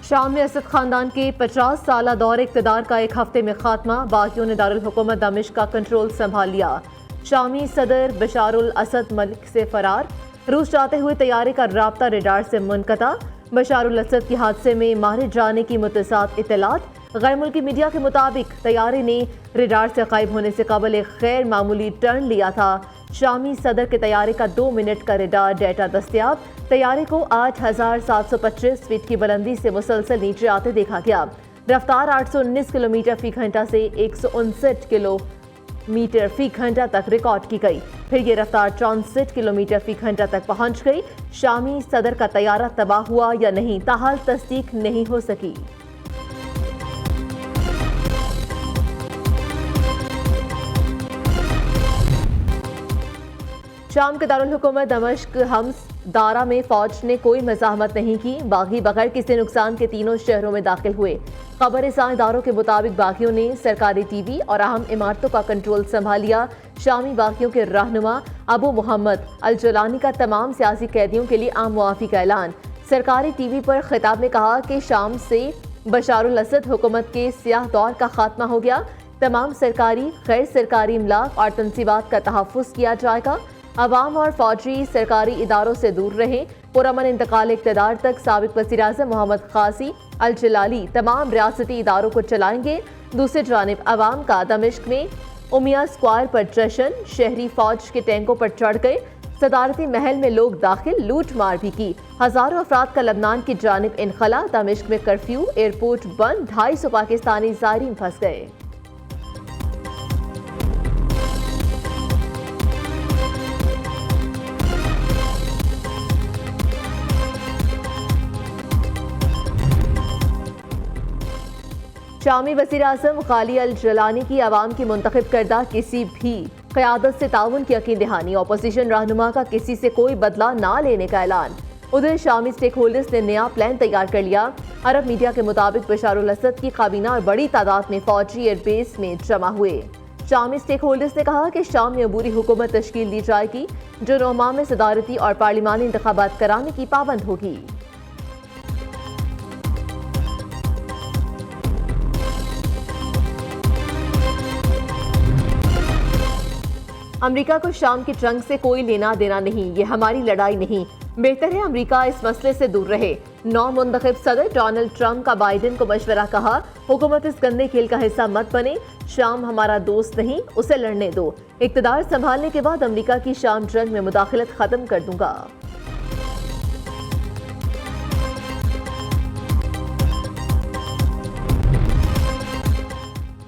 शाम में असद खानदान के 50 साल दौर इक़्तिदार का एक हफ्ते में खात्मा, बागियों ने दारुल हुकूमत दमिश्क का कंट्रोल संभाल लिया। शामी सदर बशारुल असद मलिक से फरार, रूस जाते हुए तैयारे का राब्ता रेडार से मुनक़ता। बशारुल असद के हादसे में मारे जाने की मुतसाद इतलात। गैर मुल्की मीडिया के मुताबिक तैयारे ने रेडार से गायब होने से कबल एक गैर मामूली टर्न लिया था। शामी सदर के तैयारे का 2 मिनट का रेडार डेटा दस्तियाब। तैयारे को 8,725 फीट की बुलंदी से मुसलसल नीचे आते देखा गया। रफ्तार 819 किलोमीटर फी घंटा से 159 किलोमीटर फी घंटा तक रिकॉर्ड की गई। फिर ये रफ्तार 64 किलोमीटर फी घंटा तक पहुंच गई। शामी सदर का तैयारा तबाह हुआ या नहीं, ताहाल तस्दीक नहीं हो सकी। शाम के दारुल हुकूमत दमिश्क हम्स दारा में फौज ने कोई मज़ाहमत नहीं की। बागी बगैर किसी नुकसान के तीनों शहरों में दाखिल हुए। खबर साइदारों के मुताबिक बागियों ने सरकारी टीवी और अहम इमारतों का कंट्रोल संभाल लिया। शामी बागियों के रहनुमा अबू मोहम्मद अल जलानी का तमाम सियासी कैदियों के लिए आम मुआफ़ी का ऐलान। सरकारी टीवी पर खिताब में कहा कि शाम से बशारुल असद हुकूमत के सियाह दौर का खात्मा हो गया। तमाम सरकारी गैर सरकारी इमलाक और तनसीबात का तहफ़्फ़ुज़ किया जाएगा। अवाम और फौजी सरकारी इदारों से दूर रहें। पुरअमन इंतकाल इक़्तिदार तक साबिक़ वज़ीर-ए-आज़म मोहम्मद क़ासी अल जलाली तमाम रियासती इदारों को चलाएंगे। दूसरी जानिब अवाम का दमिश्क में उमिया स्क्वायर पर जश्न, शहरी फौज के टैंकों पर चढ़ गए। सदारती महल में लोग दाखिल, लूट मार भी की। हज़ारों अफराद का लबनान की जानिब इनखला। दमिश्क में कर्फ्यू, एयरपोर्ट बंद, 250 पाकिस्तानी ज़ायरीन फंस गए। शामी वज़ीर-ए-आज़म गाली अल जलानी की अवाम की मुंतखब करदा किसी भी क़यादत से ताउन की यकीन दहानी। अपोजिशन रहनुमा का किसी से कोई बदला ना लेने का ऐलान। उधर शामी स्टेक होल्डर्स ने नया प्लान तैयार कर लिया। अरब मीडिया के मुताबिक बशारुल असद की काबीना और बड़ी तादाद में फौजी एयरबेस में जमा हुए। शामी स्टेक होल्डर्स ने कहा कि शाम में अबूरी हुकूमत तश्कील दी जाएगी जो 9 माह में सदारती और पार्लिमानी इंतखाबात कराने की पाबंद होगी। अमेरिका को शाम की जंग से कोई लेना देना नहीं, ये हमारी लड़ाई नहीं। बेहतर है अमेरिका इस मसले से दूर रहे। नौ मुंतखब सदर डोनाल्ड ट्रंप का बाइडेन को मशवरा, कहा हुकूमत इस गंदे खेल का हिस्सा मत बने। शाम हमारा दोस्त नहीं, उसे लड़ने दो। इक़्तिदार संभालने के बाद अमेरिका की शाम जंग में मुदाखलत खत्म कर दूंगा।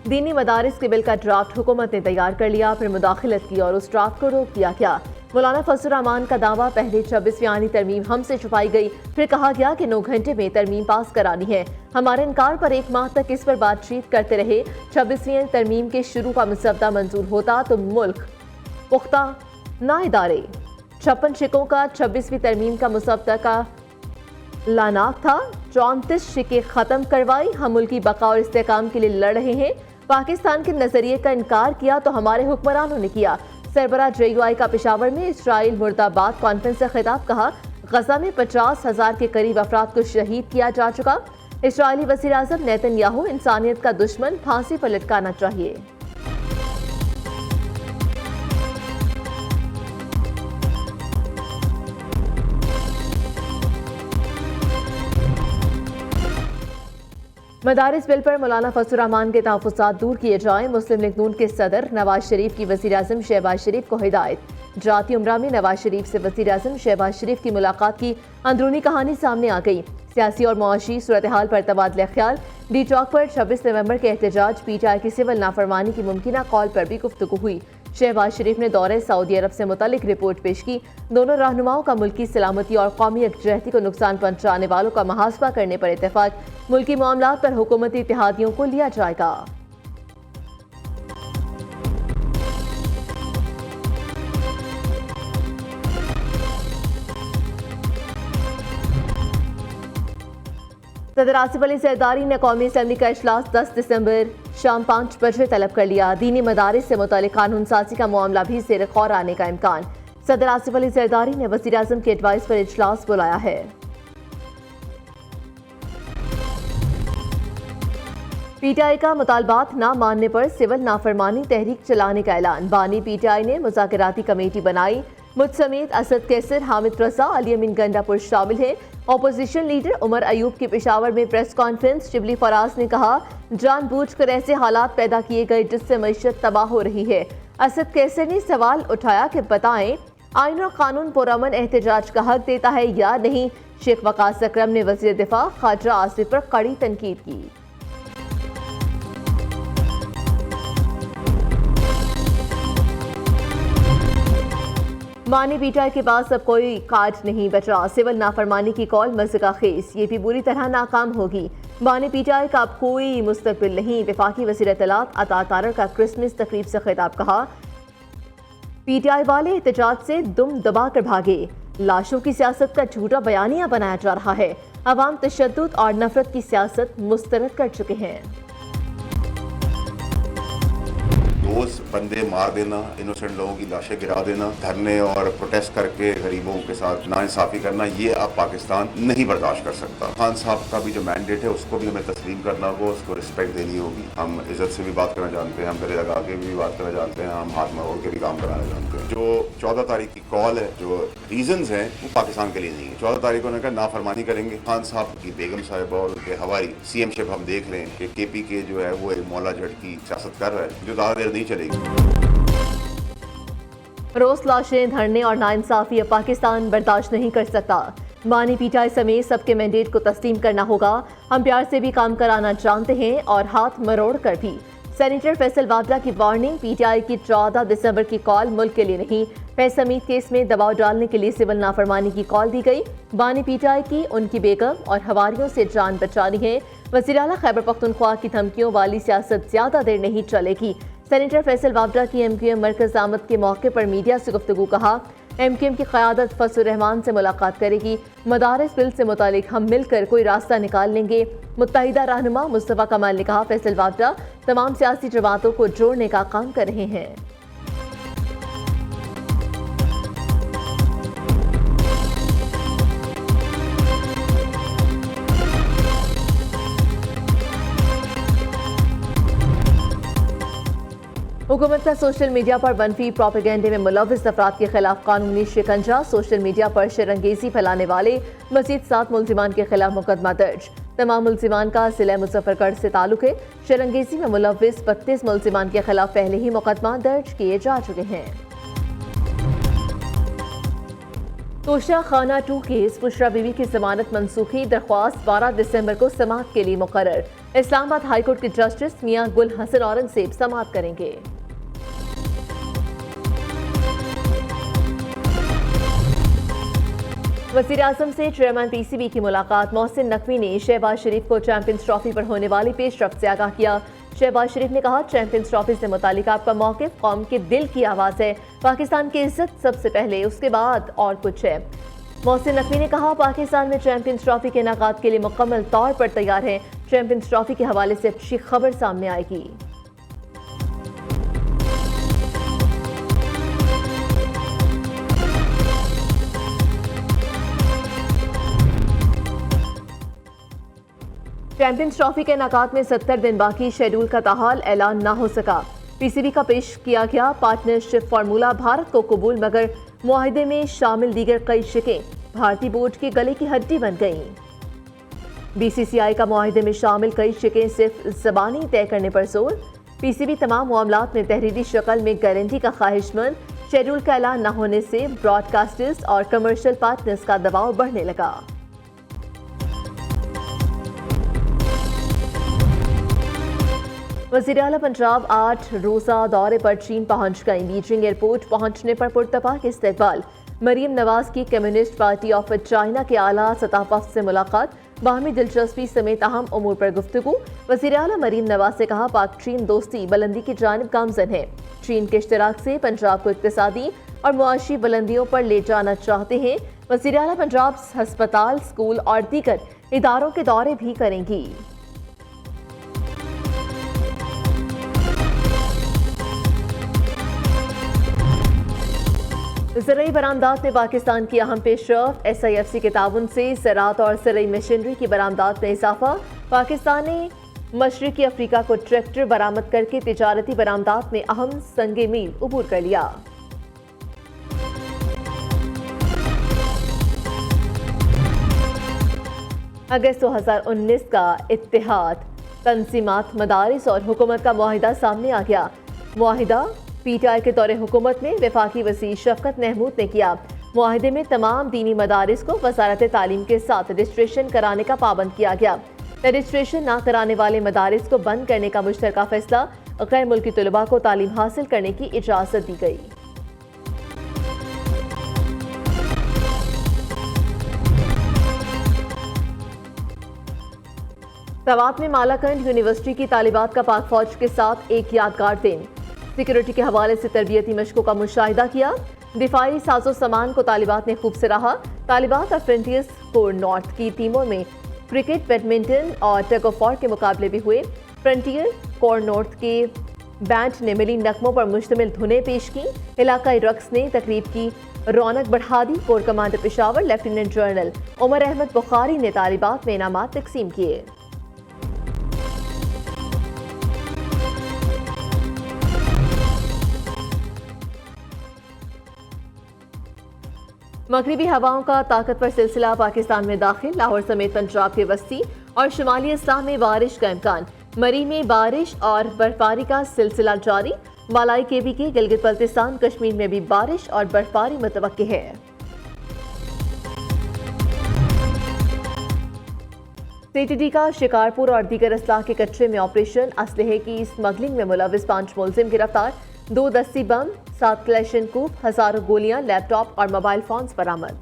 दीनी मदारिस के बिल का ड्राफ्ट हुकूमत ने तैयार कर लिया, फिर मुदाखलत की और उस ड्राफ्ट को रोक दिया गया। मौलाना फजलुर रहमान का दावा, पहले 26वीं आनी तरमीम हमसे छुपाई गई, फिर कहा गया कि 9 घंटे में तरमीम पास करानी है। हमारे इनकार पर 1 माह तक इस पर बातचीत करते रहे। 26वीं तरमीम के शुरू का मसवदा मंजूर होता तो मुल्क पुख्ता ना इदारे। 56 शिकों का 26वीं तरमीम का मसवदा का लानाक था। 34 शिकें खत्म करवाई। हम मुल्की बका और इस्तेहकाम के लिए लड़ रहे हैं। पाकिस्तान के नजरिए का इनकार किया तो हमारे हुक्मरानों ने किया। सरबराह JUI का पेशावर में इसराइल मुर्दाबाद कॉन्फ्रेंस से खिताब, कहा गजा में 50,000 के करीब अफराद को शहीद किया जा चुका। इसराइली वज़ीर-ए-आज़म नेतन्याहू इंसानियत का दुश्मन, फांसी पर लटकाना चाहिए। मदारिस बिल पर मौलाना फजलुर रहमान के तहफ़्फ़ुज़ात दूर किए जाएं। मुस्लिम लीग नून के सदर नवाज शरीफ की वज़ीर-ए-आज़म शहबाज शरीफ को हिदायत। जाती उमरा में नवाज शरीफ से वज़ीर-ए-आज़म शहबाज शरीफ की मुलाकात की अंदरूनी कहानी सामने आ गई। सियासी और मुआशी सूरत हाल पर तबादला ख्याल। डी चौक पर 26 नवंबर के एहतजाज, PTI की सिविल नाफरमानी की मुमकिना कॉल पर भी गुफ्तगू हुई। शहबाज शरीफ ने दौरे सऊदी अरब से मुतालिक रिपोर्ट पेश की। दोनों रहनुमाओं का मुल्की सलामती और कौमी यकजहती को नुकसान पहुंचाने वालों का मुहासबा करने पर इत्तेफाक। मुल्की मामलात पर हुकूमती इत्तेहादियों को लिया जाएगा। सदर आसिफ अली जरदारी ने कौमी असम्बली का इजलास 10 दिसंबर शाम 5 बजे तलब कर लिया। दीनी मदारिस से मुतालिक कानून साजी का मामला भी ज़ेर गौर आने का इम्कान। सदर आसिफ अली जरदारी ने वज़ीर-ए-आज़म की एडवाइस पर इजलास बुलाया है। पीटीआई का मुतालबात न मानने पर सिविल नाफरमानी तहरीक चलाने का ऐलान। बानी पीटीआई ने मुज़ाकराती कमेटी बनाई। मुझ समेत असद कैसर, हामिद रजा, अली अमीन गंडापुर शामिल हैं। ऑपोजिशन लीडर उमर अयूब की पेशावर में प्रेस कॉन्फ्रेंस। शिबली फराज ने कहा, जानबूझकर ऐसे हालात पैदा किए गए जिससे मईशत तबाह हो रही है। असद कैसर ने सवाल उठाया कि बताएं, आईन और कानून पुरअमन एहतजाज का हक देता है या नहीं। शेख वकास अकरम ने वज़ीर दिफा ख्वाजा आसिफ पर कड़ी तनकीद की। बानी पीटीआई के पास अब कोई कार्ड नहीं बचा। सिविल नाफरमानी की कॉल मज़गा खेज, ये भी बुरी तरह नाकाम होगी। बानी पीटीआई का अब कोई मुस्तकबिल नहीं। वफाकी वज़ीर इत्तलात अता तारड़ का क्रिसमस तकरीब से खिताब। कहा, पीटीआई वाले एहतजाज से दुम दबा कर भागे। लाशों की सियासत का झूठा बयानिया बनाया जा रहा है। अवाम तशद्दुद और नफरत की सियासत मुस्तरद कर चुके हैं। रोज बंदे मार देना, इनोसेंट लोगों की लाशें गिरा देना, धरने और प्रोटेस्ट करके गरीबों के साथ नाइंसाफी करना, ये अब पाकिस्तान नहीं बर्दाश्त कर सकता। खान साहब का भी जो मैंडेट है उसको भी हमें तस्लीम करना होगा, उसको रिस्पेक्ट देनी होगी। हम इज्जत से भी बात करना जानते हैं, हम गले लगा के भी बात करना जानते हैं, हम हाथ मरोड़ के भी काम कराना जानते हैं। जो 14 तारीख की कॉल है, जो रीजंस हैं, वो पाकिस्तान के लिए नहीं है। 14 तारीख को उन्होंने कहा नाफरमानी करेंगे। खान साहब की बेगम साहिबा और उनके हवारी सीएम शिप हम देख लें कि केपी के जो है वो एक मौला जट की सियासत कर रहा है, जो ज़्यादा देर नहीं चलेगी। रोज लाशें, धरने और नाइंसाफी अब पाकिस्तान बर्दाश्त नहीं कर सकता। बानी पीटीआई समेत सबके मैंडेट को तस्लीम करना होगा। हम प्यार से भी काम कराना जानते हैं और हाथ मरोड़ कर भी। सेनेटर फैसल वावड़ा की वार्निंग, पीटीआई की 14 दिसंबर की कॉल मुल्क के लिए नहीं। फैज हमीद केस में दबाव डालने के लिए सिविल नाफरमानी की कॉल दी गई। बानी पीटीआई की उनकी बेगम और हवारियों से जान बचानी है। वज़ीर आला खैबर पख्तूनख्वा की धमकियों वाली सियासत ज्यादा देर नहीं चलेगी। सेनेटर फैसल वावड़ा की एमक्यूएम मरकज आमद के मौके पर मीडिया से गुफ्तगू। कहा, एमक्यूएम की क़यादत फजल रहमान से मुलाकात करेगी। मदारिस बिल से मुतालिक हम मिलकर कोई रास्ता निकाल लेंगे। मुत्तहिदा रहनुमा मुस्तफ़ा कमाल ने कहा, फैसल वावड़ा तमाम सियासी जमातों को जोड़ने का काम कर रहे हैं। हुकूमत का सोशल मीडिया पर मनफी प्रोपेगेंडे में मुलव्विस अफराद के खिलाफ कानूनी शिकंजा। सोशल मीडिया पर शरंगेजी फैलाने वाले मजीद 7 मुल्जिमान के खिलाफ मुकदमा दर्ज। तमाम मुल्जिमान का जिला मुजफ्फरगढ़ से ताल्लुक है। शरंगेजी में मुलव्विस 32 मुल्जिमान के खिलाफ पहले ही मुकदमा दर्ज किए जा चुके हैं। तोशा खाना 2 केस, बुशरा बीवी की जमानत मनसूखी। दरख्वास्त 12 दिसंबर को समाअत के लिए मुकर्रर। इस्लामाबाद हाईकोर्ट के जस्टिस मियां गुल हसन औरंगजेब समाअत करेंगे। वज़ीर आज़म से चेयरमैन पीसीबी की मुलाकात। मोहसिन नकवी ने शहबाज शरीफ को चैंपियंस ट्रॉफी पर होने वाली पेशरफ्त से आगाह किया। शहबाज शरीफ ने कहा, चैंपियंस ट्रॉफी से मुतालिक आपका मौक़िफ़ कौम के दिल की आवाज़ है। पाकिस्तान की इज्जत सबसे पहले, उसके बाद और कुछ है। मोहसिन नकवी ने कहा, पाकिस्तान में चैंपियंस ट्रॉफी के इनेकाद के लिए मुकम्मल तौर पर तैयार है। चैंपियंस ट्रॉफी के हवाले से अच्छी खबर सामने आएगी। चैंपियंस ट्रॉफी के इनेकाद में 70 दिन बाकी, शेड्यूल का ताहाल ऐलान ना हो सका। पीसीबी का पेश किया गया पार्टनरशिप फार्मूला भारत को कबूल, मगर मुआहिदे में शामिल दीगर कई शिकें भारतीय बोर्ड के गले की हड्डी बन गईं। बीसीसीआई का मुआहिदे में शामिल कई शिकें सिर्फ ज़बानी तय करने पर जोर। पीसीबी तमाम मामलात में तहरीरी शक्ल में गारंटी का ख्वाहिशमंद। शेड्यूल का ऐलान न होने से ब्रॉडकास्टर्स और कमर्शियल पार्टनर्स का दबाव बढ़ने लगा। वज़ीर आला पंजाब 8 रोज़ा दौरे पर चीन पहुंच गई। बीजिंग एयरपोर्ट पहुंचने पर पुरतपाक इस्तकबाल। मरीम नवाज की कम्युनिस्ट पार्टी ऑफ चाइना के आला सतह वफ़द से मुलाकात। बाहमी दिलचस्पी समेत अहम उमूर पर गुफ्तगू। वज़ीर आला मरीम नवाज से कहा, पाक चीन दोस्ती बुलंदी की जानिब गामज़न है। चीन के इश्तराक से पंजाब को इक़्तिसादी और मुआशी बुलंदियों पर ले जाना चाहते हैं। वज़ीर आला पंजाब हस्पताल, स्कूल और दीगर इदारों के दौरे भी करेंगी। ज़राई बरामदात में पाकिस्तान की अहम पेशरफ। SIFC के ताउन से ज़राअत और ज़राई मशीनरी की बरामदात में इजाफा। पाकिस्तान ने मशरिकी अफ्रीका को ट्रैक्टर बरामद करके तिजारती बरामदात में अहम संगे मील उबूर कर लिया। अगस्त 2019 का इत्तेहाद, तंजीमात, मदारिस और हुकूमत का मुआहिदा सामने आ गया। मुआहिदा PTI के दौरे हुकूमत में वफाकी वज़ीर शफकत महमूद ने किया। मुआहिदे में तमाम दीनी मदारिस को वजारत तालीम के साथ रजिस्ट्रेशन कराने का पाबंद किया गया। रजिस्ट्रेशन न कराने वाले मदारिस को बंद करने का मुश्तरका फैसला, गैर मुल्की तलबा को तालीम हासिल करने की इजाज़त दी गई। सवात में मालाकंड यूनिवर्सिटी की तालिबात का पाक फौज के साथ एक यादगार दिन। सिक्योरिटी के हवाले से तरबियती मशकों का मुशाहिदा किया। दिफाई साजो सामान को तालिबात ने खूब सराहा। तालिबात और फ्रंटियर्स कोर नॉर्थ की टीमों में क्रिकेट, बैडमिंटन और टग ऑफ वॉर के मुकाबले भी हुए। फ्रंटियर कोर नॉर्थ के बैंड ने मिली नगमों पर मुश्तमिल धुनें पेश की। इलाकाई रक्स ने तकरीब की रौनक बढ़ा दी। Corps commander Peshawar lieutenant general Umar Ahmed Bukhari ने तालिबात में इनामात तकसीम किए। मगरिबी हवाओं का ताकतवर सिलसिला पाकिस्तान में दाखिल। लाहौर समेत पंजाब के वस्ती और शुमाली इस्लाम में बारिश का इम्कान। मरी में बारिश और बर्फबारी का सिलसिला जारी। मलाई केवी के गिलगित बल्तिस्तान, कश्मीर में भी बारिश और बर्फबारी मुतवक्के है। CTD का शिकारपुर और दीगर असलाह के कचरे में ऑपरेशन। असलहे की स्मगलिंग में मुलविस 5 मुलजिम गिरफ्तार। 2 दस्ती बम, 7 क्लैशनकूफ, हजारों गोलियां, लैपटॉप और मोबाइल फोन्स बरामद।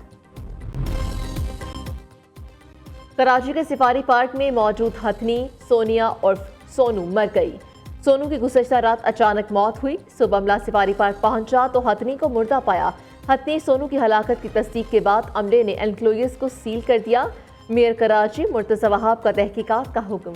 कराची के सिफारी पार्क में मौजूद हथनी सोनिया उर्फ सोनू मर गई। सोनू की गुज़श्ता रात अचानक मौत हुई। सुबह अमला सिफारी पार्क पहुंचा तो हथनी को मुर्दा पाया। हथनी सोनू की हलाकत की तस्दीक के बाद अमले ने एनक्लोजर को सील कर दिया। मेयर कराची मुर्तज़ा वहाब का तहकीकात का हुक्म।